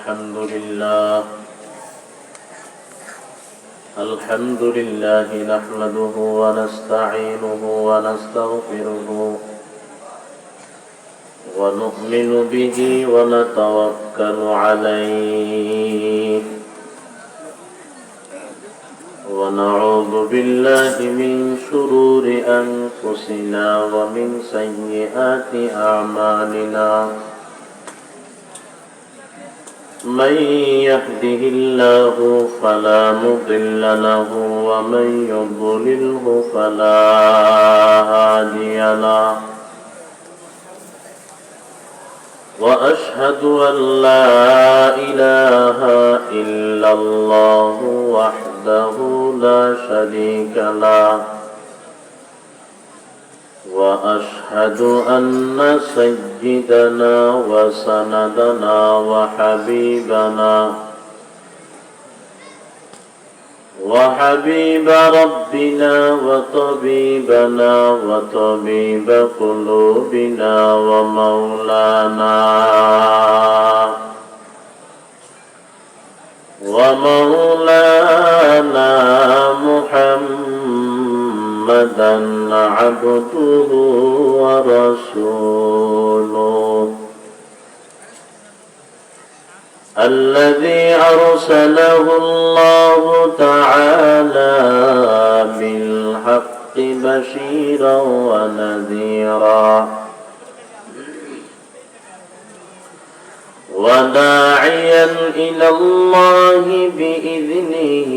الحمد لله نحمده ونستعينه ونستغفره ونؤمن به ونتوكل عليه ونعوذ بالله من شرور أنفسنا ومن سيئات أعمالنا من يهده الله فلا مضل له ومن يضلله فلا هادي له وأشهد أن لا إله إلا الله وحده لا شريك له وأشهد أن سيدنا وسندنا وحبيب ربنا وطبيبنا وطبيب قلوبنا ومولانا محمدا عبده ورسوله الذي أرسله الله تعالى بالحق بشيرا ونذيرا وداعيا إلى الله بإذنه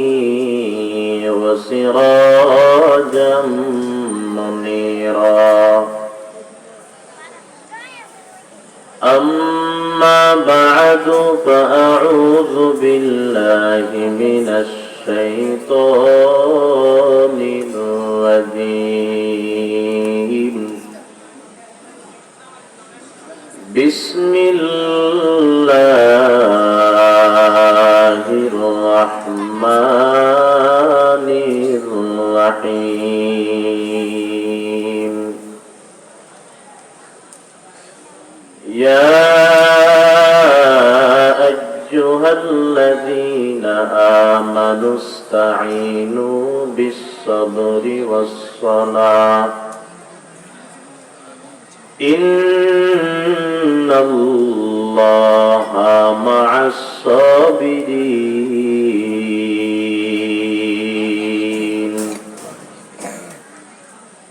وسراجا منيرا أما بعد فأعوذ بالله من الشيطان الرجيم بسم الله الرحمن الرحيم يا أيها الذين آمنوا استعينوا بالصبر والصلاة إن الله مع الصابرين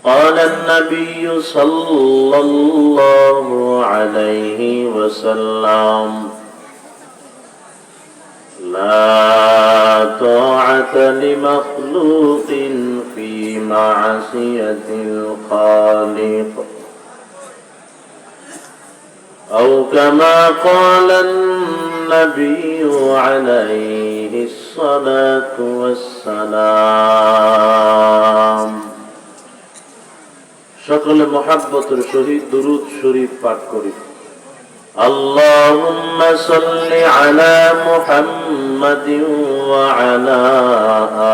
قال النبي صلى الله عليه وسلم لا طاعة لمخلوق في معصية الخالق أو كما قال النبي عليه الصلاة والسلام সকলে মুহাব্বতের সহিত দুরূদ শরীফ পাঠ করি اللهم صل على محمد وعلى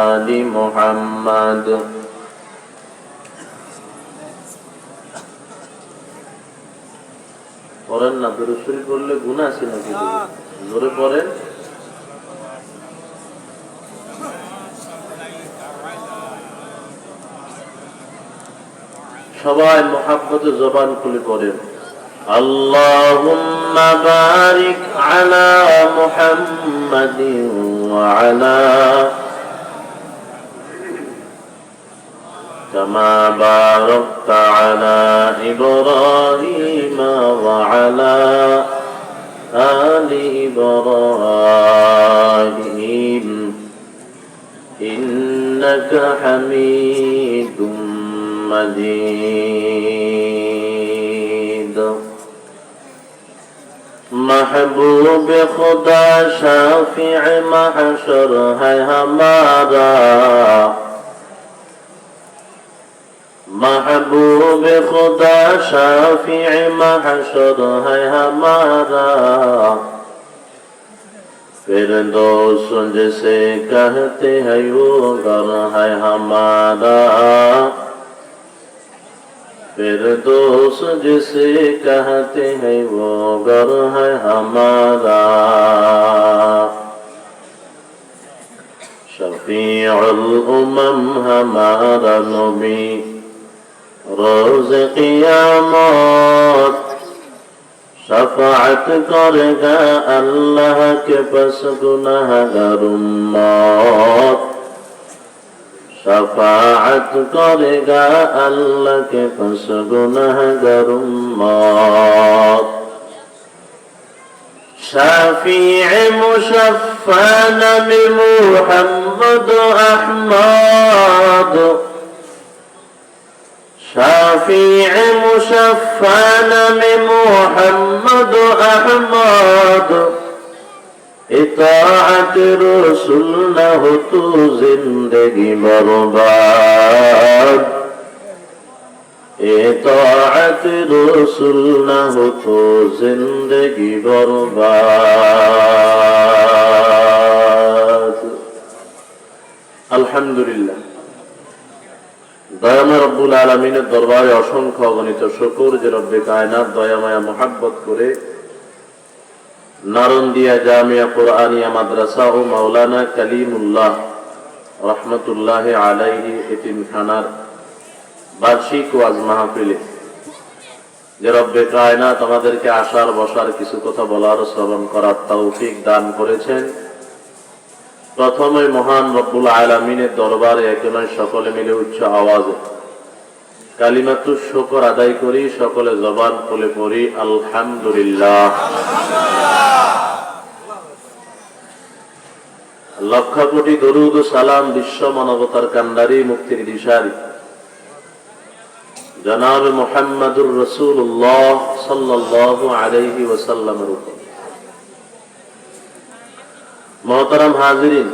آل محمد পড়েন না দুরূদ শরীফ পড়লে গুনাহ আছে নাকি জোরে পড়েন সবাই মুহাব্বতে জবান খুলে পড়েন اللهم بارك على محمد وعلى كما باركت على إبراهيم وعلى آل إبراهيم إنك حميد مجيد محبوب خدا شافع محشر ہے ہمارا محبوب خدا شافع محشر ہے ہمارا فردوس جسے کہتے ہیں وہ گھر ہے ہمارا फिरदौस जिसे कहते हैं वो घर है हमारा। शफीउल उमम हमारा नबी रोज क़ियामत शफाअत करेगा अल्लाह के पास गुनाहगार उम्मत। शफाअत करेगा अल्लाह के पास गुनाहगार उम्मत। शाफीअ मुशफ़्फ़ा नबी मुहम्मद अहमद। शाफीअ मुशफ़्फ़ा नबी मुहम्मद अहमद। इताअत रसूल न हो तो जिंदगी बर्बाद। इताअत रसूल न हो तो जिंदगी बर्बाद। अल्हम्दुलिल्लाह। দয়াময় রব্বুল আলামিনের দরবারে অসংখ্য অগণিত শুকর যে রব্বে কায়নাত দয়াময় মুহাব্বত করে নারন্দিয়া জামিয়া কুরআনিয়া মাদ্রাসা ও মাওলানা কালিমুল্লাহ রাহমাতুল্লাহি আলাইহি এতিমখানার বার্ষিক ওয়াজ মাহফিলে যে রব্বে কায়নাত আমাদেরকে আসার বসার কিছু কথা বলার শ্রবণ করার তৌফিক দান করেছেন। প্রথমে মহান রব্বুল আলামিনের দরবারে একজনের সকলে মিলে উচ্চ আওয়াজে কালিমাতুশ শুকর আদায় করি, সকলে জবান খুলে পড়ি আলহামদুলিল্লাহ। লক্ষ কোটি দরুদ ও সালাম বিশ্ব মানবতার কান্ডারি মুক্তির দিশারি জনাব মুহাম্মদুর রাসূলুল্লাহ সাল্লাল্লাহু আলাইহি ওয়াসাল্লামের উপর। মোহতারাম হাজিরিন,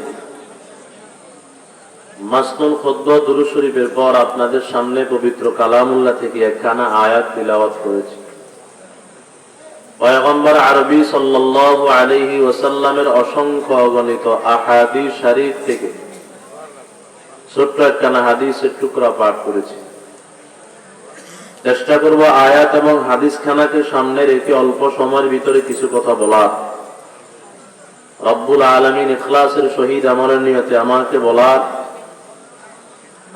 মাসনুন খুতবা দুরূদ শরীফের পর আপনাদের সামনে পবিত্র কালামুল্লাহ থেকে একখানা আয়াত তিলাওয়াত করেছি। পয়গম্বর আরবি সাল্লাল্লাহু আলাইহি ওয়াসাল্লামের অসংখ্য অগণিত আহাদিস শরীফ থেকে ছোট্ট একখানা হাদিসের টুকরা পাঠ করেছি। চেষ্টা করব আয়াত এবং হাদিস খানাকে সামনে রেখে অল্প সময়ের ভিতরে কিছু কথা বলার। রব্বুল আলামিন ইখলাসের সহিত আমলের নিয়তে আমাকে বলার,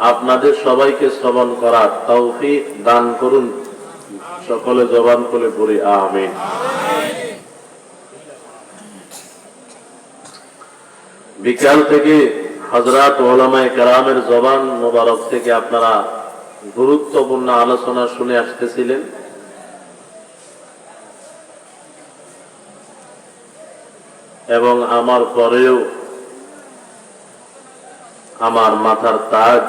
আপনাদের সবাইকে শ্রবণ করার তৌফিক দান করুন। সকলে জবান খুলে পড়ি আমিন। বিকাল থেকে হযরত উলামায়ে কেরামের জবান মোবারক থেকে আপনারা গুরুত্বপূর্ণ আলোচনা শুনে আসতেছিলেন। এবং আমার পরেও আমার মাথার তাজ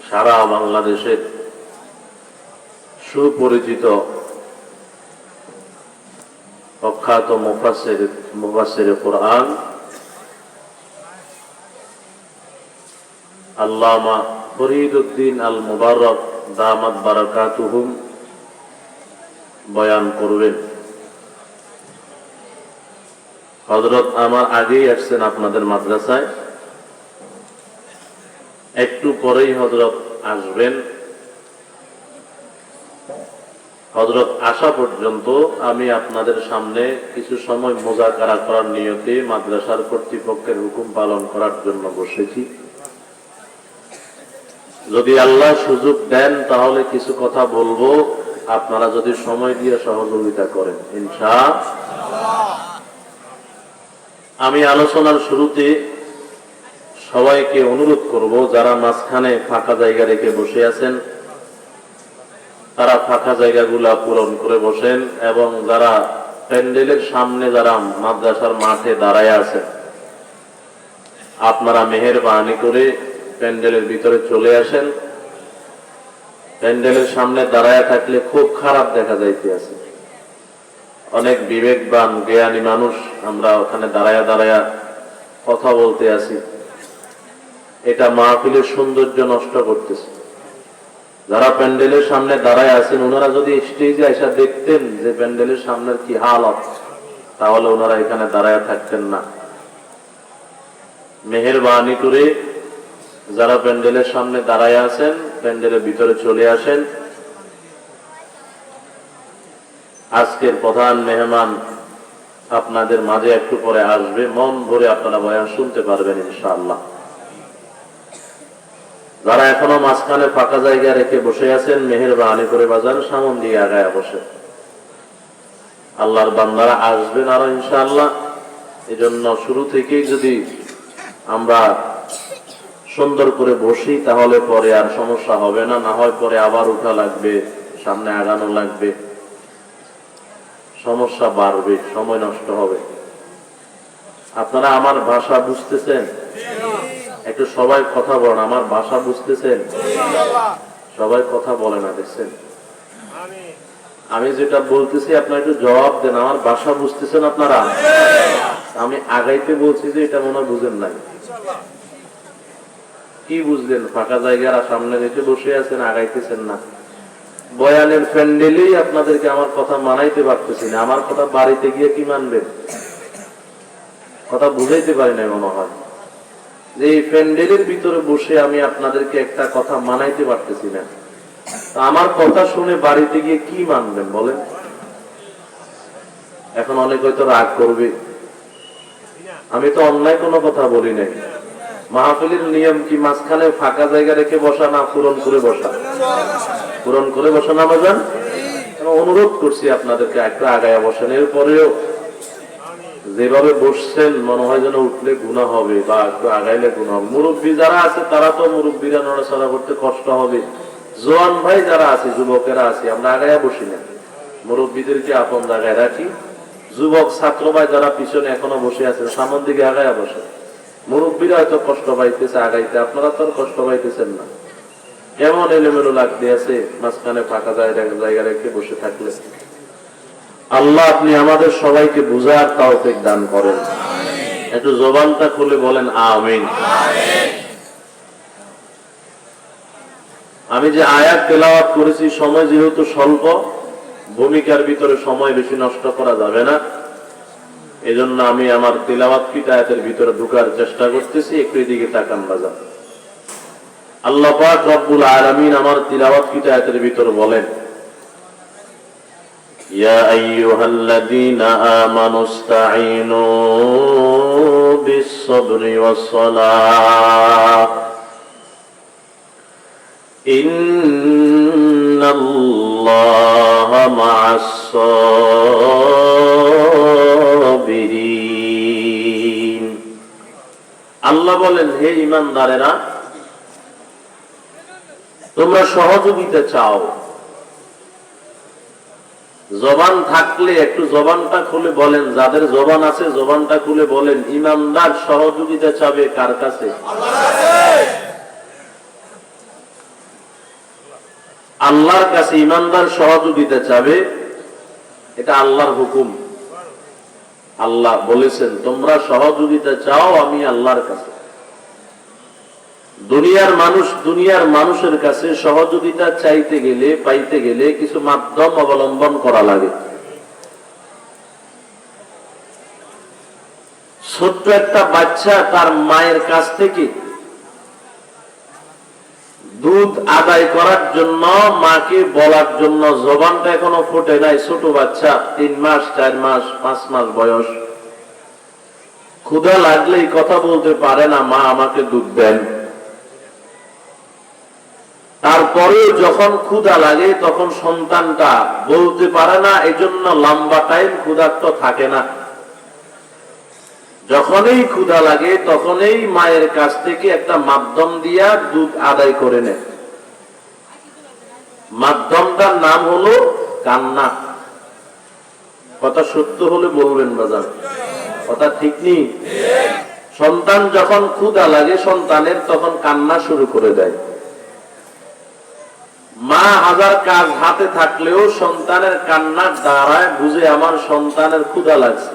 সারা বাংলাদেশের সুপরিচিত প্রখ্যাত মুফাসসির কুরআন আল্লামা ফরিদউদ্দিন আল মুবারক দামাত বারাকাতুহুম বয়ান করবেন। হযরত আমার আগেই আসছেন আপনাদের মাদ্রাসায়, একটু পরেই হযরত আসবেন। হযরত আসা পর্যন্ত আমি আপনাদের সামনে কিছু সময় মুযাকারা করার নিয়তে মাদ্রাসার কর্তৃপক্ষের হুকুম পালন করার জন্য বসেছি। যদি আল্লাহ সুযোগ দেন তাহলে কিছু কথা বলবো, আপনারা যদি সময় দিয়ে সহযোগিতা করেন ইনশাআল্লাহ। আমি আলোচনার শুরুতে সবাইকে অনুরোধ করব, যারা মাঝখানে ফাঁকা জায়গা রেখে বসে আছেন তারা ফাঁকা জায়গাগুলা পূরণ করে বসেন, এবং যারা প্যান্ডেলের সামনে যারা মাদ্রাসার মাঠে দাঁড়ায় আছেন আপনারা মেহেরবানি করে প্যান্ডেলের ভিতরে চলে আসেন। প্যান্ডেলের সামনে দাঁড়ায় থাকলে খুব খারাপ দেখা যাইতে আছে। অনেক বিবেকবান জ্ঞানী মানুষ আমরা ওখানে দাঁড়ায়া দাঁড়ায়া কথা বলতে আছি, এটা মাহফিলের সৌন্দর্য নষ্ট করতেছে। যারা প্যান্ডেলের সামনে দাঁড়ায় আছেন ওনারা যদি স্টেজে এসে দেখতেন যে প্যান্ডেলের সামনের কি হালত, তাহলে ওনারা এখানে দাঁড়ায় থাকতেন না। মেহেরবানি করে যারা প্যান্ডেলের সামনে দাঁড়ায় আছেন প্যান্ডেলের ভিতরে চলে আসেন। আজকের প্রধান মেহমান আপনাদের মাঝে একটু পরে আসবে, মন ভরে আপনারা বয়ান শুনতে পারবেন ইনশাআল্লাহ। যারা এখনো মাঝখানে ফাঁকা জায়গা রেখে বসে আছেন মেহেরবানি করে বাজান সামন দিয়ে আগায় বসে। আল্লাহর বান্দারা আসবেন আরো ইনশাআল্লাহ। এই জন্য শুরু থেকেই যদি আমরা সুন্দর করে বসি তাহলে পরে আর সমস্যা হবে না, না হয় পরে আবার উঠা লাগবে, সামনে আগানো লাগবে, সমস্যা বাড়বে, সময় নষ্ট হবে। আপনারা আমার ভাষা বুঝতেছেন? একটু সবাই কথা বলেন, আমার ভাষা বুঝতেছেন? সবাই কথা বলে না, দেখছেন? আমি যেটা বলতেছি আপনারা একটু জবাব দেন, আমার ভাষা বুঝতেছেন আপনারা? আমি আগাইতে বলছি যে এটা মনে হয় বুঝেন নাই। কি বুঝলেন? ফাঁকা জায়গার সামনে রেখে বসে আছেন, আগাইতেছেন না। বয়ানের প্যান্ডেলেই আপনাদেরকে আমার কথা মানাইতে পারতেছি না, আমার কথা বাড়িতে গিয়ে কি মানবেন? কথা বুঝাইতে পারি না মনে হয় যে এই প্যান্ডেলের ভিতরে বসে আমি আপনাদেরকে একটা কথা মানাইতে পারতেছি না। আমার কথা শুনে বাড়িতে গিয়ে কি মানবেন বলেন? এখন অনেক হয়তো রাগ করবে, আমি তো অন্যায় কোনো কথা বলি নাই। মাহফিলের নিয়ম কি মাঝখানে ফাঁকা জায়গা রেখে বসা না পূরণ করে বসা? পূরণ করে বসা না বাজান? অনুরোধ করছি আপনাদেরকে একটা আগায় বসেন। এরপরেও যেভাবে বসছেন মনে হয় যেন উঠলে গুনাহ হবে বা একটু আগাইলে গুনাহ হবে। মুরব্বী যারা আছে তারা তো মুরব্বীরা নড়াচড়া করতে কষ্ট হবে। জোয়ান ভাই যারা আছে, যুবকেরা আছে, আমরা আগায়া বসি না, মুরব্বীদেরকে আপন জায়গায় রাখি। যুবক ছাত্র ভাই যারা পিছনে এখনো বসে আছেন সামনের দিকে আগায়া বসে। মুরব্বীরা হয়তো কষ্ট পাইতেছে আগাইতে, আপনারা তো কষ্ট পাইতেছেন না। কেমন এলোমেলো লাগতে আছে মাঝখানে ফাঁকা জায়গা রেখে বসে থাকলে। আল্লাহ আপনি আমাদের সবাইকে বুঝার তৌফিক দান করেন। একটু জবানটা খুলে বলেন আমিন। আমি যে আয়াত তেলাওয়াত করেছি, সময় যেহেতু স্বল্প, ভূমিকার ভিতরে সময় বেশি নষ্ট করা যাবে না, এজন্য আমি আমার তিলাওয়াতকৃত আয়াতের ভিতরে ঢোকার চেষ্টা করতেছি। একটু এদিকে তাকান বাজার। আল্লাহ পাক রব্বুল আলামিন আমার তিলাওয়াতকৃত আয়াতের ভিতরে বলেন, ইয়া আইয়ুহাল্লাযীনা আমানুস্তাঈনু বিস-সাবরি ওয়াস-সালাহ ইন্নাল্লাহা মা'আস-সাবিরিন। আল্লাহ বলেন, হে ঈমানদারেরা, তোমরা সহযোগিতা চাও। জবান থাকলে একটু জবানটা খুলে বলেন, যাদের জবান আছে জবানটা খুলে বলেন, ঈমানদার সহযোগিতা চাবে কার কাছে? আল্লাহর কাছে ঈমানদার সহযোগিতা চাবে। এটা আল্লাহর হুকুম। আল্লাহ বলেছেন তোমরা সহযোগিতা চাও আমি আল্লাহর কাছে। দুনিয়ার মানুষের কাছে সহযোগিতা চাইতে গেলে, পাইতে গেলে কিছু মাধ্যম অবলম্বন করা লাগে। ছোট্ট একটা বাচ্চা তার মায়ের কাছ থেকে দুধ আদায় করার জন্য, মাকে বলার জন্য জবানটা এখনো ফোটে নাই। ছোট বাচ্চা 3 মাস, 4 মাস, 5 মাস বয়স, ক্ষুধা লাগলেই কথা বলতে পারে না, মা আমাকে দুধ দেন। তারপরে যখন ক্ষুধা লাগে তখন সন্তানটা বলতে পারে না, এজন্য লম্বা টাইম ক্ষুধার্ত থাকে না। যখনই ক্ষুধা লাগে তখনই মায়ের কাছ থেকে একটা মাধ্যম দিয়া দুধ আদায় করে নেয়। মাধ্যমটার নাম হলো কান্না। কথা সত্য হলে বলবেন বাজার, কথা ঠিক নেই? সন্তান যখন ক্ষুধা লাগে সন্তানের, তখন কান্না শুরু করে দেয়। মা হাজার কাজ হাতে থাকলেও সন্তানের কান্নার দ্বারায় বুঝে আমার সন্তানের ক্ষুধা লাগছে।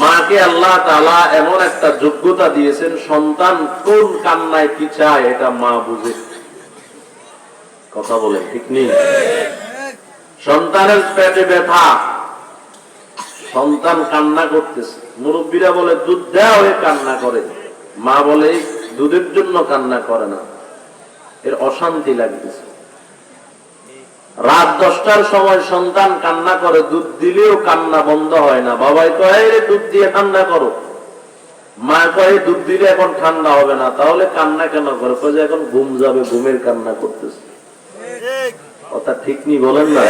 মাকে আল্লাহ তাআলা এমন একটা যোগ্যতা দিয়েছেন, সন্তান কোন কান্নায় কি চায় এটা মা বুঝে। কথা বলেন ঠিক নেই? সন্তানের পেটে ব্যথা, সন্তান কান্না করতেছে, মুরব্বীরা বলে দুধ দাও, এ কান্না করে। মা বলে দুধের জন্য কান্না করে না, এর অশান্তি লাগতেছে। রাত 10টার সময় সন্তান কান্না করে, দুধ দিলেও কান্না বন্ধ হয় না। বাবাই কয় রে দুধ দিয়ে ঠান্ডা করো, মা কয় দুধ দিলে এখন ঠান্ডা হবে না, তাহলে কান্না কেন করে? কয় যে এখন ঘুম যাবে, ঘুমের কান্না করতেছে। কথা ঠিক নি বলেন না?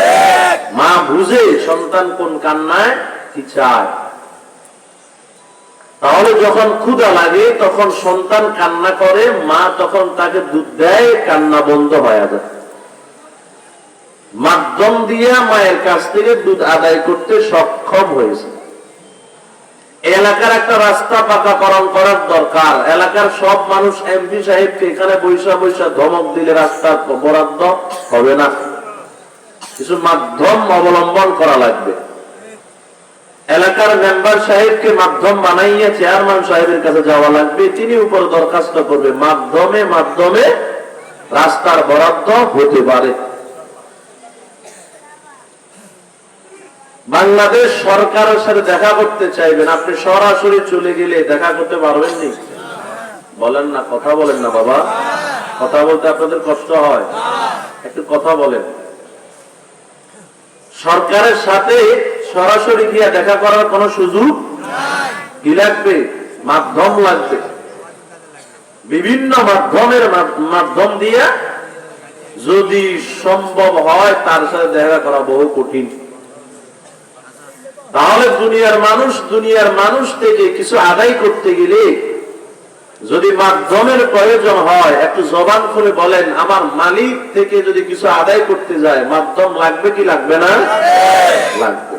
মা বুঝে সন্তান কোন কান্নায় কি চায়। তাহলে যখন ক্ষুধা লাগে তখন সন্তান কান্না করে, মা তখন তাকে দুধ দেয়, কান্না বন্ধ হয়ে যায়। মাধ্যম দিয়ে মায়ের কাছ থেকে দুধ আদায় করতে সক্ষম হয়েছে। এলাকার একটা রাস্তা পাকাকরণ করার দরকার। এলাকার সব মানুষ এমপি সাহেবকে এখানে বৈশা বৈশা ধমক দিলে রাস্তার বরাদ্দ হবে না, কিছু মাধ্যম অবলম্বন করা লাগবে। এলাকার মেম্বার সাহেবকে মাধ্যম বানাইয়া চেয়ারম্যান সাহেবের কাছে যাওয়া লাগবে, তিনি উপর দরখাস্ত করবে, মাধ্যমে মাধ্যমে রাস্তার বরাদ্দ হতে পারে। বাংলাদেশ সরকারের সাথে দেখা করতে চাইবেন, আপনি সরাসরি চলে গেলে দেখা করতে পারবেন নি? বলেন না, কথা বলেন না বাবা, কথা বলতে আপনাদের কষ্ট হয়, একটু কথা বলেন। সরকারের সাথে সরাসরি গিয়ে দেখা করার কোন সুযোগ কি লাগবে? মাধ্যম লাগবে। বিভিন্ন মাধ্যম দিয়ে যদি সম্ভব হয় তার সাথে দেখা করা বহু কঠিন। তাহলে দুনিয়ার মানুষ থেকে কিছু আদায় করতে গেলে যদি মাধ্যমের প্রয়োজন হয়, একটু জবান খুলে বলেন, আমার মালিক থেকে যদি কিছু আদায় করতে যায় মাধ্যম লাগবে কি লাগবে না? লাগবে।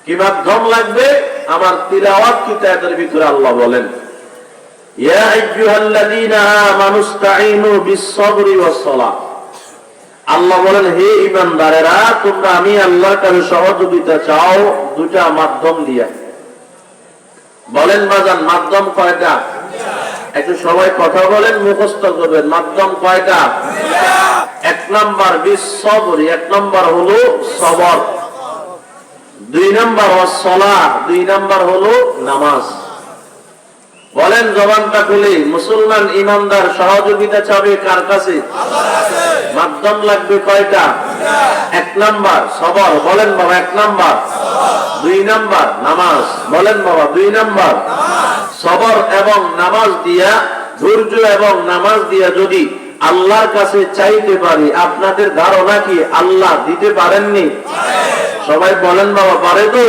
কি মাধ্যম লাগবে? আমার তিলাওয়াত কিতাবের ভিতরে আল্লাহ বলেন, ইয়া আইয়ুহাল্লাযীনা আমানুস্তাঈনু বিস-সাবরি ওয়াস-সালাহ। আল্লাহ বলেন, হে ঈমানদারেরা, তোমরা আমি আল্লাহর কাছে সহযোগিতা চাও দুটা মাধ্যম দিয়া। বলেন বাজান, মাধ্যম কয়টা? একটু সবাই কথা বলেন, মুখস্থ করবেন। মাধ্যম কয়টা? এক নাম্বার বিস-সাবরি, এক নাম্বার হলো সবর। দুই নাম্বার ওয়াস-সালাহ, দুই নাম্বার হলো নামাজ। বলেন জবানটা খুলে, মুসলমান ইমানদার সহযোগিতা চাবে কার কাছে? মাধ্যম লাগবে কয়টা? এক নাম্বার সবর। বলেন বাবা, এক নাম্বার। দুই নাম্বার নামাজ। বলেন বাবা, দুই নাম্বার সবর এবং নামাজ দিয়া, ধৈর্য এবং নামাজ দিয়া যদি আল্লাহর কাছে চাইতে পারি, আপনাদের ধারণা কি আল্লাহ দিতে পারেননি? সবাই বলেন বাবা, পারে তো?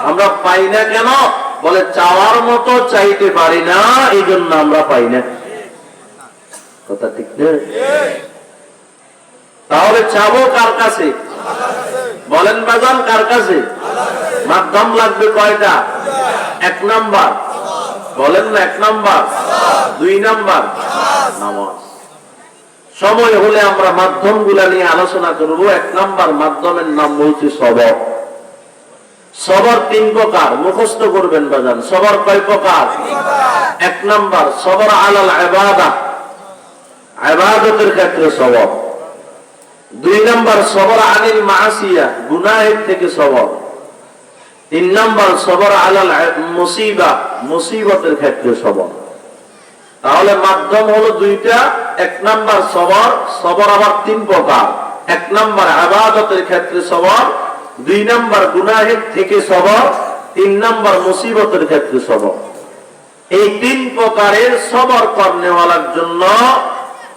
আমরা পাই না কেন? বলে চাওয়ার মতো চাইতে পারি না, এই জন্য আমরা পাই না। কথা ঠিক না? তাহলে চাবো কার কাছে? বলেন বাজান, কার কাছে? মাধ্যম লাগবে কয়টা? এক নাম্বার। বলেন না, এক নাম্বার। দুই নাম্বার নামাজ। সময় হলে আমরা মাধ্যমগুলা নিয়ে আলোচনা করব। এক নাম্বার মাধ্যমের নাম বলছি সবর। সবর তিন প্রকার, মুখস্থ করবেন বাজান। সবর কয় প্রকার? এক নাম্বার সবর আলাল ইবাদা, ইবাদতের ক্ষেত্রে সবর। দুই নাম্বার সবর আনিল মাসিয়া, গুনাহের থেকে সবর। তিন নাম্বার সবর আলাল মুসিবা, মুসিবতের ক্ষেত্রে সবর। তাহলে মাধ্যম হলো দুইটা। এক নাম্বার সবর, সবর আবার তিন প্রকার। এক নাম্বার ইবাদতের ক্ষেত্রে সবর, দুই নাম্বার গুনাহের থেকে সবর, তিন নাম্বার মুসিবতের ক্ষেত্রে সবর। এই তিন প্রকারের সবর করনেওয়ালার জন্য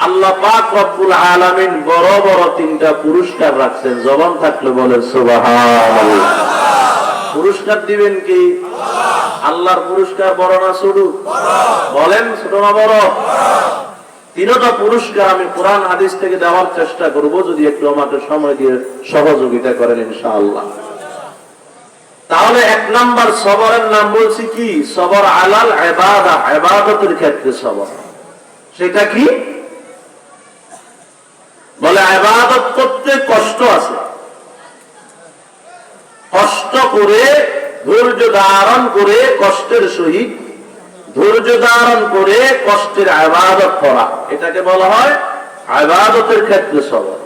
আল্লাহ পাক রব্বুল আলামিন বড় বড় তিনটা পুরস্কার রাখছেন। জবান থাকলে বলেন সুবহানাল্লাহ। পুরস্কার দিবেন কি? আল্লাহর পুরস্কার বড় না ছোট? বলেন, ছোট না বড়? তিনটা পুরস্কার আমি কোরআন হাদিস থেকে দেওয়ার চেষ্টা করব, যদি একটু আমাকে সময় দিয়ে সহযোগিতা করেন ইনশাআল্লাহ। তাহলে এক নাম্বার সবরের নাম বলছি কি? সবর আলাল ইবাদা, ইবাদতের ক্ষেত্রে সবর। সেটা কি? বলে ইবাদত করতে কষ্ট আছে, কষ্ট করে ধৈর্য ধারণ করে, কষ্টের সহিত ধৈর্য ধারণ করে কষ্টের ইবাদত করা, এটাকে বলা হয় ইবাদতের ক্ষেত্রে সবর।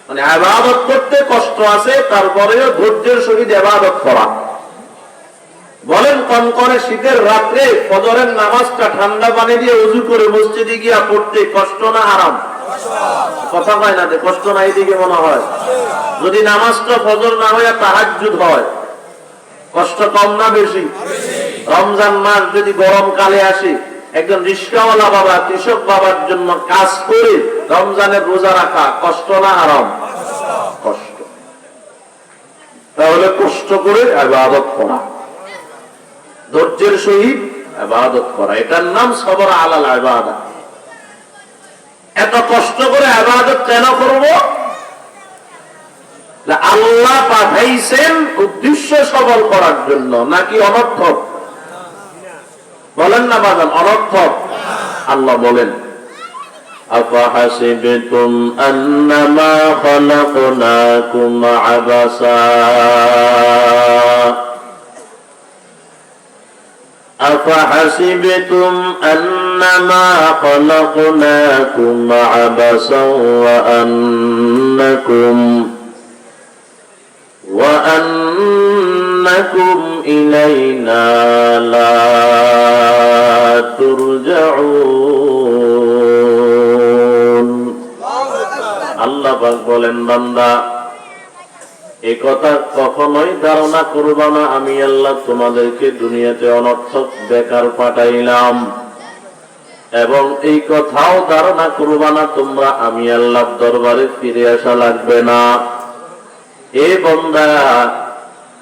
মানে ইবাদত করতে কষ্ট আছে, তারপরেও ধৈর্যের সহিত ইবাদত করা। বলেন কনকনে শীতের রাত্রে ফজরের নামাজটা ঠান্ডা পানি দিয়ে ওযু করে মসজিদে গিয়া পড়তে কষ্ট না আরাম? কথা কয় না, কষ্ট না এইদিকে মনে হয়। যদি নামাজটা ফজর না হইয়া তাহাজ্জুদ হয়, কষ্ট কম না বেশি? রমজান মাস যদি গরমকালে আসে, একজন রিস্কাওয়ালা বাবা কৃষক বাবার জন্য কাজ করে রমজানের রোজা রাখা কষ্ট না আরাম? কষ্ট। তাহলে কষ্ট করে ইবাদত করা, ধৈর্যের সহিত ইবাদত করা, এটার নাম সবর আলাল ইবাদত। এত কষ্ট করে ইবাদত কেন করব? আল্লাহ পাঠাইছেন উদ্দেশ্য সফল করার জন্য, নাকি অনর্থক? বলেন না বাজান, অনর্থক? আল্লাহ বলেন আফাহাসিবতুম আন্নামা খালাকনাকুম আবাসা أفحسبتم أنما خلقناكم عبثا وأنكم إلينا لا ترجعون আল্লাহ পাক বলেন, বান্দা এই কথা কখনোই ধারণা করবা না আমি আল্লাহ তোমাদেরকে দুনিয়াতে অনর্থক বেকার পাঠাইলাম, এবং এই কথাও ধারণা করবা না তোমরা আমি আল্লাহর দরবারে ফিরে আসা লাগবে না। এ বান্দা,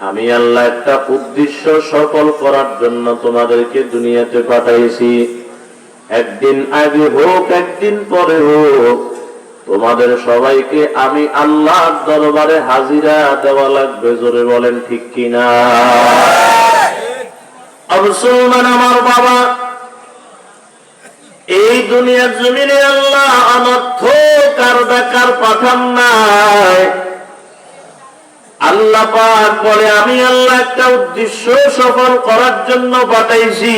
আমি আল্লাহ একটা উদ্দেশ্য সফল করার জন্য তোমাদেরকে দুনিয়াতে পাঠাইছি। একদিন আগে হোক একদিন পরে হোক, তোমাদের সবাইকে আমি আল্লাহর দরবারে হাজিরা দেওয়া লাগবে। জোরে বলেন ঠিক কিনা? মুসলমান আমার বাবা, এই দুনিয়ার জমিনে আল্লাহ অনর্থক আর বেকার পাঠান নাই। আল্লাহ পাক বলে আমি আল্লাহ একটা উদ্দেশ্য সফল করার জন্য পাঠাইছি।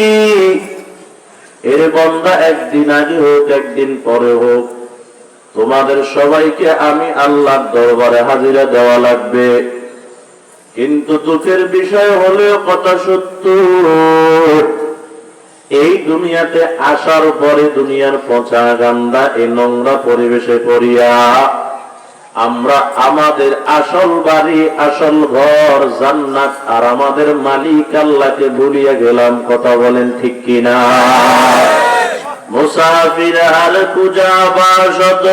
এর বান্দা, একদিন আগে হোক একদিন পরে হোক, তোমাদের সবাইকে আমি আল্লাহর দরবারে হাজিরা দেওয়া লাগবে। কিন্তু দুঃখের বিষয় হলেও কথা সত্য, এই দুনিয়াতে আসার পরে দুনিয়ার পচা গান্দা এই নোংরা পরিবেশে পড়িয়া আমরা আমাদের আসল বাড়ি, আসল ঘর জান্নাত আর আমাদের মালিক আল্লাহকে ভুলিয়া গেলাম। কথা বলেন ঠিক কিনা? মুসাফির হাল পূজা বাসত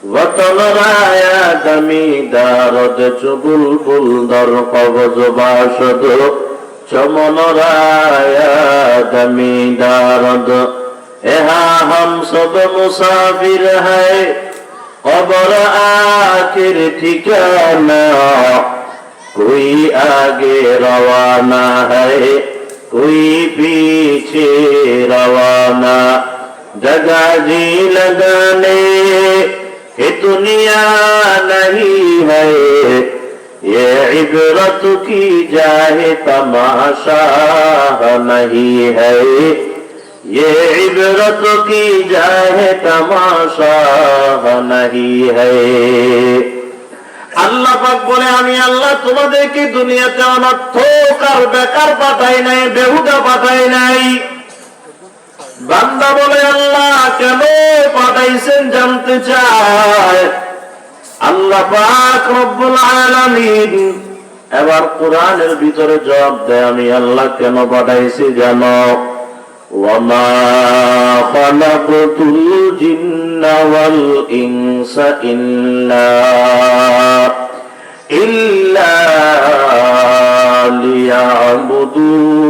वतन राया जमीदारद चुबुल बुलदर कवज बासद चमन राया जमीदारद एहा हम सब मुसाफिर है कब्र आखिर ठिकाना कोई आगे रवाना है कोई पीछे रवाना जगह जी लगाने ये दुनिया नहीं है ये इबरत की जाए तमाशा नहीं है ये इबरत की जाए तमाशा नहीं है। আল্লাহ পাক বলে আমি আল্লাহ তোমাদেরকে দুনিয়াতে অনর্থক আর বেকার পাঠাই নাই, বেহুদা পাঠাই নাই। বান্দা বলে আল্লাহ কেন পাঠাইছেন জানতে চায়। আল্লাহ পাক রব্বুল আলামিন এবার কোরআনের ভিতরে জবাব দেয় আমি আল্লাহ কেন পাঠাইছি জানো? ওয়ামা খালাকতুল জিন্না ওয়াল ইনসা ইল্লা লিয়াবুদুন।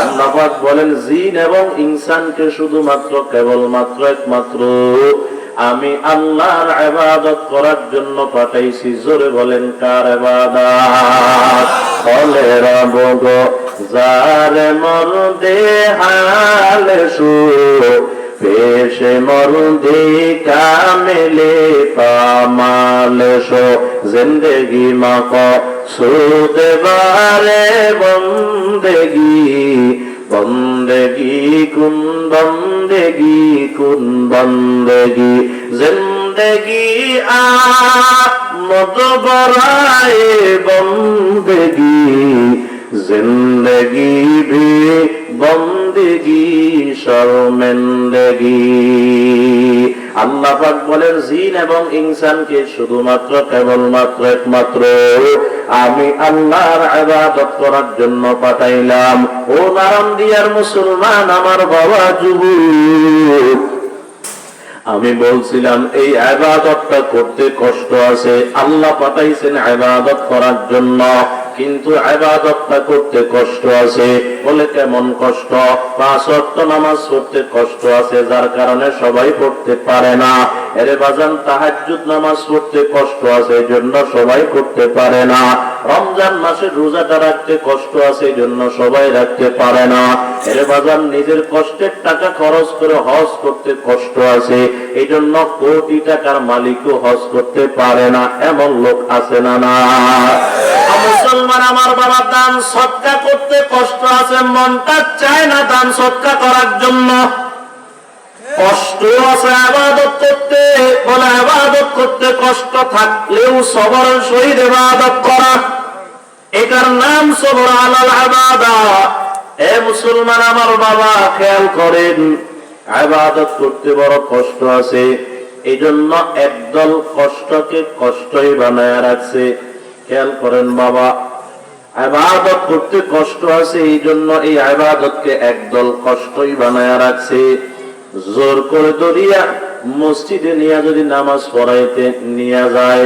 আল্লাহ পাক বলেন জিন এবং ইনসানকে শুধুমাত্র কেবলমাত্র একমাত্র আমি আল্লাহর ইবাদত করার জন্য পাঠাইছি। জোরে বলেন কার ইবাদত? বলে রব যারে মরদে হালে সু পেশে মরদে কামেলে পামালে সো জিন্দেগি মাক সুদ বারে বন্দেগি বন্দেগি কুন বন্দেগি কুন বন্দেগি জিন্দেগি আমদ বরায়ে বন্দেগি জিন্দেগি ভি বন্দেগি শর্মেন্দেগি। আল্লাহ পাক বলেন জিন এবং ইনসানকে শুধুমাত্র কেবলমাত্র একমাত্র আমি আল্লাহর ইবাদত করার জন্য পাঠাইলাম। ও নারান্দিয়ার মুসলমান আমার বাবা যুবক, আমি বলছিলাম এই ইবাদতটা করতে কষ্ট আছে। আল্লাহ পাঠাইছেন ইবাদত করার জন্য, কিন্তু ইবাদতটা করতে কষ্ট আছে। বলে কেমন কষ্ট? 5 ওয়াক্ত নামাজ পড়তে কষ্ট আছে, যার কারণে সবাই পড়তে পারে না। এর বাজান তাহাজ্জুদ নামাজ পড়তে কষ্ট আছে, এজন্য সবাই করতে পারে না। রমজান মাসে রোজাটা রাখতে কষ্ট আছে, এজন্য সবাই রাখতে পারে না। এর বাজান নিজের কষ্টের টাকা খরচ করে হজ করতে কষ্ট আছে, এজন্য কোটি টাকার মালিকও হজ করতে পারে না। এমন লোক আছে না? না মুসলমান আমার বাবা, দান সদকা করতে কষ্ট আছে, মনটা চায় না দান সদকা করার জন্য। কষ্ট আছে ইবাদত করতে, বলে ইবাদত করতে কষ্ট থাকলেও সবরের সহিত ইবাদত করা, এটার নাম সবর আলাল ইবাদাত। এ মুসলমান আমার বাবা খেয়াল করেন, ইবাদত করতে বড় কষ্ট আছে, এইজন্য একদল কষ্টকে কষ্টই বানায় রাখছে। খেয়াল করেন বাবা, ইবাদত করতে কষ্ট আছে, এই জন্য এই ইবাদতকে একদল কষ্টই বানায় রাখছে। জোর করে দরিয়া মসজিদে নিয়ে যদি নামাজ পড়াইতে নিয়ে যায়,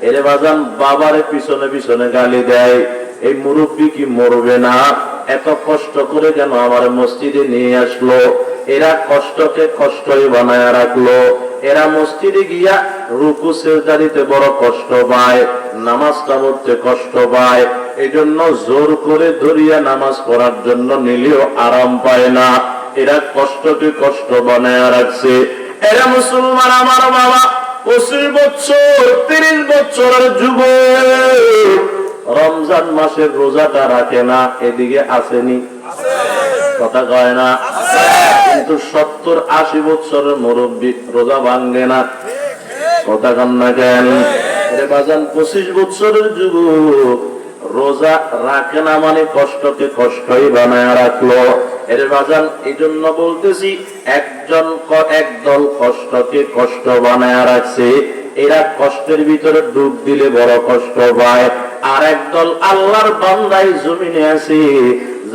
এর বাজান বাবারে পিছনে পিছনে গালি দেয়, এই মুরব্বী কি মরবে না? এত কষ্ট করে কেন আমার মসজিদে নিয়ে আসলো? এরা কষ্টকে কষ্টই বানায় রাখলো। এরা মসজিদে গিয়া রুকু সিজদা দিতে বড় কষ্ট পায়, নামাজটা পড়তে কষ্ট পায়, এই জন্য জোর করে ধরিয়া নামাজ পড়ার জন্য নিলেও আরাম পায় না। এরা কষ্টকে কষ্ট বানায় রাখছে। এরা মুসলমান আমার বাবা 25 বছর 30 বছরের যুবক রমজান মাসের রোজাটা রাখে না, এদিকে আসেনি? কথা কয় না? কিন্তু 70-80 বছরের মুরব্বী রোজা ভাঙ্গে না, কথা কন না কেন? এর বাজান 25 বছরের যুবক রোজা রাখে না, মানে কষ্টকে কষ্টই বানায় রাখলো। এর বাজান এই জন্য বলতেছি, একদল কষ্টকে কষ্ট বানায় রাখছে, এরা কষ্টের ভিতরে ডুব দিলে বড় কষ্ট পায়। আর একদল আল্লাহর বান্দাই জমিনে আছে,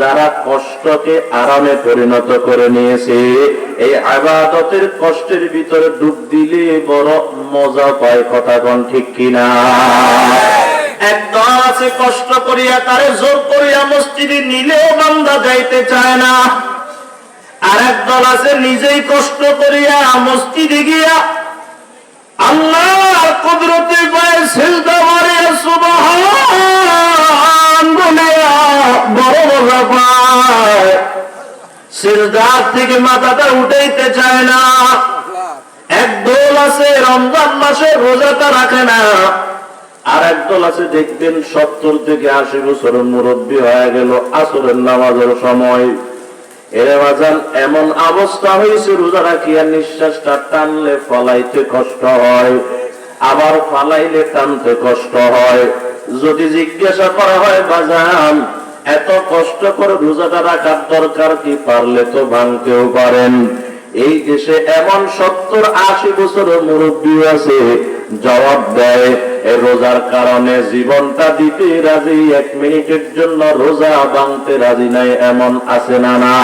যারা কষ্টকে আরামে পরিণত করে নিয়েছে। এই ইবাদতের কষ্টের ভিতরে ডুব দিলে বড় মজা পায়, কথা কোন ঠিক কিনা? একদল আছে কষ্ট করিয়া তারে জোর করিয়া মসজিদে নিলেও বান্দা যাইতে চায় না। আর একদল আছে নিজেই কষ্ট করিয়া মসজিদে গিয়া আল্লাহর কুদরতে পায়ে সিজদা মারিয়া সুবহান বলিয়া বড় মজা পায়। সিজদার থেকে মাথাটা উঠাইতে চায় না। একদল আছে রমজান মাসে রোজাটা রাখে না। আর একদল আছে দেখবেন 70 থেকে 80 বছরের মুরব্বী হয়ে গেল আসরের নামাজের সময়। এরে বাজান এমন অবস্থা হয়েছে, রোজা রাখিয়া নিঃশ্বাসটা টানলে ফলাইতে কষ্ট হয়, আবার ফালাইলে টানতে কষ্ট হয়। যদি জিজ্ঞাসা করা হয় বাজান এত কষ্ট করে রোজাটা রাখার দরকার কি, পারলে তো ভাঙতেও পারেন। এই দেশে এমন 70-80 বছরের মুরব্বী আছে, জবাব দেয় এই রোজার কারণে জীবনটা দিতে রাজি, 1 মিনিটের জন্য রোজা ভাঙতে রাজি নাই, এমন আছে না? না,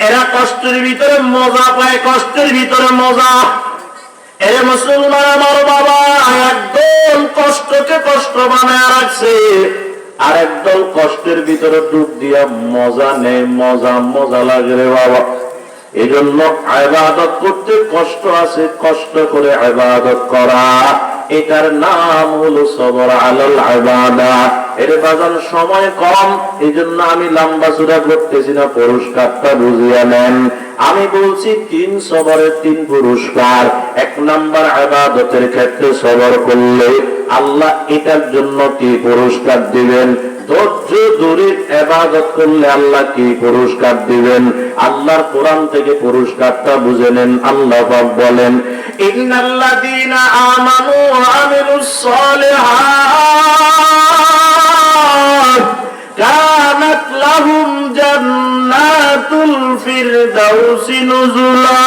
এরা কষ্টের ভিতরে মজা পায়, কষ্টের ভিতরে মজা। এরে মুসলমান আমার বাবা, একদল কষ্টকে কষ্ট বানায় রাখছে, আর একদল কষ্টের ভিতরে ডুব দিয়া মজা নেই, মজা মজা লাগে রে বাবা। এই জন্য ইবাদত করতে কষ্ট আছে, কষ্ট করে ইবাদত করা, এটার নাম হলো সবর আলাল ইবাদাত। এর বাজান সময় কম, এই জন্য আমি লম্বা চূড়া করতেছি না, পুরস্কারটা বুঝিয়ে নেন। আমি বলছি 3 সবরের 3 পুরস্কার। 1 নাম্বার ইবাদতের ক্ষেত্রে সবর করলে আল্লাহ এটার জন্য কি পুরস্কার দিবেন? ধৈর্য ধরে ইবাদত করলে আল্লাহ কি পুরস্কার দিবেন? আল্লাহর কোরআন থেকে পুরস্কারটা বুঝে নেন। আল্লাহ পাক বলেন, ইন্নাল্লাযীনা আমানু ওয়া আমিলুস সালিহাত কানাত লাহুম জান্নাতুল ফিরদাউসি নুজুলা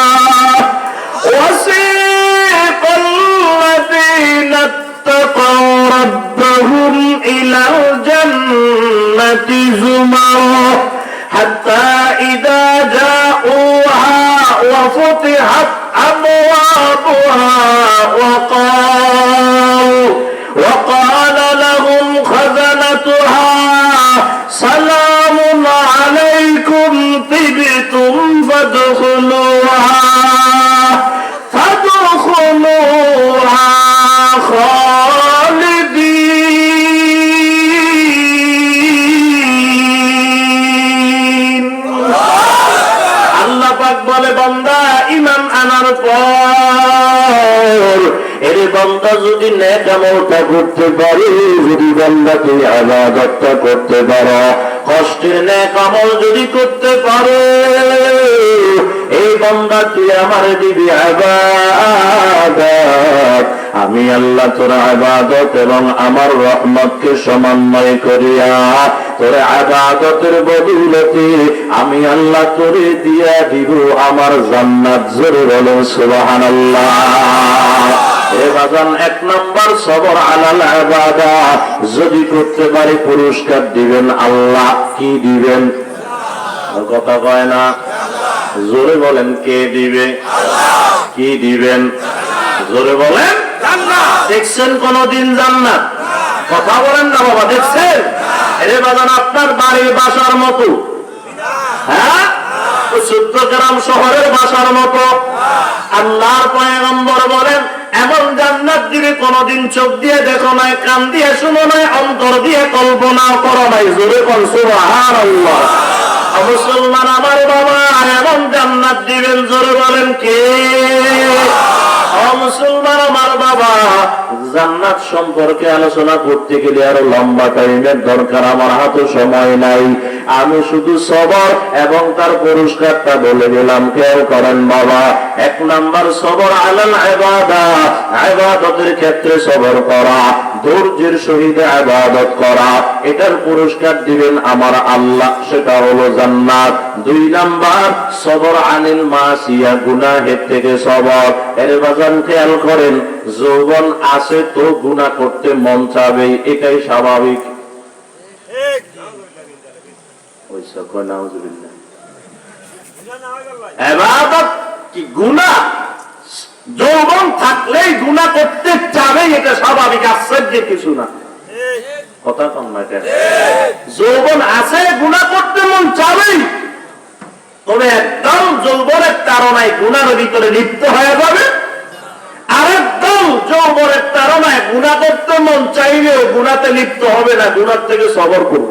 ওয়াসিকাল লাযীনা اتقوا ربهم إلى الجنة زمرا حتى إذا جاءوها وفتحت أبوابها وقال لهم خزنتها سلام عليكم طبتم فادخلوها খালিদিন। আল্লাহ পাক বলে, বান্দা ঈমান আনার পর এর বান্দা যদি নেক আমলটা করতে পারে, যদি বান্দা তুই ইবাদতটা করতে পারো, কষ্টের নেক আমল যদি করতে পারো, এই বান্দা তুই আমার দিবি ইবাদত, আমি আল্লাহ তোর ইবাদত এবং আমার রহমতকে সমন্বয় করিয়া তোর ইবাদতের বদৌলতে আমি আল্লাহ তোরে দিয়া দিব আমার জান্নাত। জোরে বলেন সুবহানাল্লাহ। এ বাজান, এক নাম্বার সবর আলাল ইবাদা যদি করতে পারে পুরস্কার দিবেন আল্লাহ। কি দিবেন? কথা কয় না, জোরে বলেন, কে দিবে? কি দিবেন? জোরে বলেন। দেখছেন কোনদিন জান্নাত? কথা বলেন না বাবা, দেখছেন? এরে বাজান, আপনার বাড়ির বাসার মতো, হ্যাঁ, চট্টগ্রাম শহরের বাসার মতো আল্লাহর পয়গম্বর বলেন, এমন জান্নাত দিবে কোনদিন চোখ দিয়ে দেখো নাই, কান দিয়ে শুনো নাই, অন্তর দিয়ে কল্পনা করো নাই। জোরে কোন সুবহানাল্লাহ। মুসলমান আমার বাবা, এমন জান্নাত দিবেন, জোরে বলেন কে? মুসলমান আমার বাবা, জান্নাত সম্পর্কে আলোচনা করতে গেলে আরো লম্বা টাইমের দরকার, আমার হাতে সময় নাই। আমি শুধু সবর এবং তার পুরস্কারটা বলে দিলাম, কেউ করেন বাবা। এক নাম্বার সবর আলাল ইবাদা, ইবাদতের ক্ষেত্রে সবর করা, ধৈর্যের সহিত ইবাদত করা, এটার পুরস্কার দিবেন আমার আল্লাহ, সেটা হলো জান্নাত। দুই নাম্বার সবর আনিল মাসিয়া, গুনাহের থেকে সবর। এর বাজান খেয়াল করেন, যৌবন আছে তো গুনাহ করতে মন চাবে, এটাই স্বাভাবিক। ইবাদত কি গুনাহ? যৌবন থাকলেই গুনাহ করতে চাবে, এটা স্বাভাবিক, আশ্চর্যের কিছু না। কথা কম না কেন? যৌবন আছে, গুনাহ করতে মন চাবেই, তবে একদম যৌবনের তাড়নায় গুনাহের ভিতরে লিপ্ত হয়ে যাবে, আর একদম যৌবনের তাড়নায় গুনাহ করতে মন চাইলেও গুনাহতে লিপ্ত হবে না, গুনাহ থেকে সবর করবে।